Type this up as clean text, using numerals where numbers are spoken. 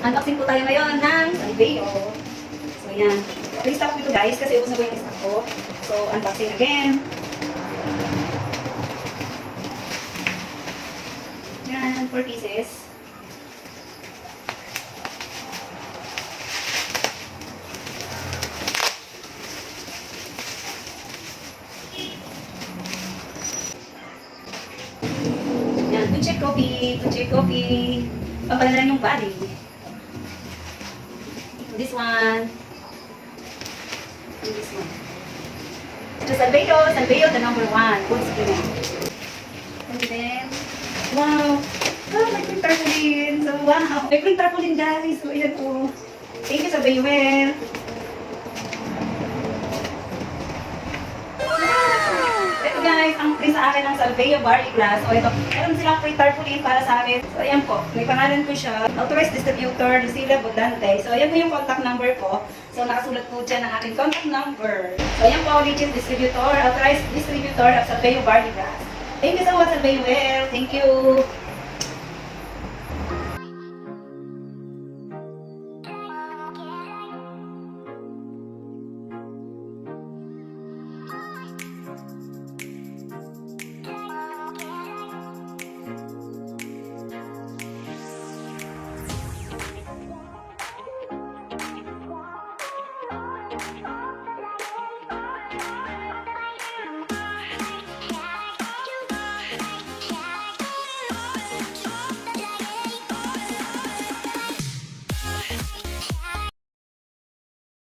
Unboxing po tayo ngayon ng Salveo. So, yan. Restock ko ito guys kasi ubos na po yung stock ko. So, unboxing again. Yan, 4 pieces. Yan, Gucci coffee, Gucci coffee. Pampala na lang yung body. This one. And this one. So, Salveo, the number 1. Food supplement. And then, wow. Oh, may print tarpaulin. So, wow. May print tarpaulin guys. So, ayan po. Thank you, Salveo. Ito guys, ang print sa akin ng Salveo Barley Glass. O ito, meron silang free tarpaulin para sa akin. So, ayan po. May pangalan ko siya. Authorized Distributor, Lucila Bodante. So, ayan po yung contact number ko. So, nakasulat po dyan ang aking contact number. So, ayan po, legit distributor, authorized distributor of Salveo Barley Glass. Thank you so much, Salveo. Thank you.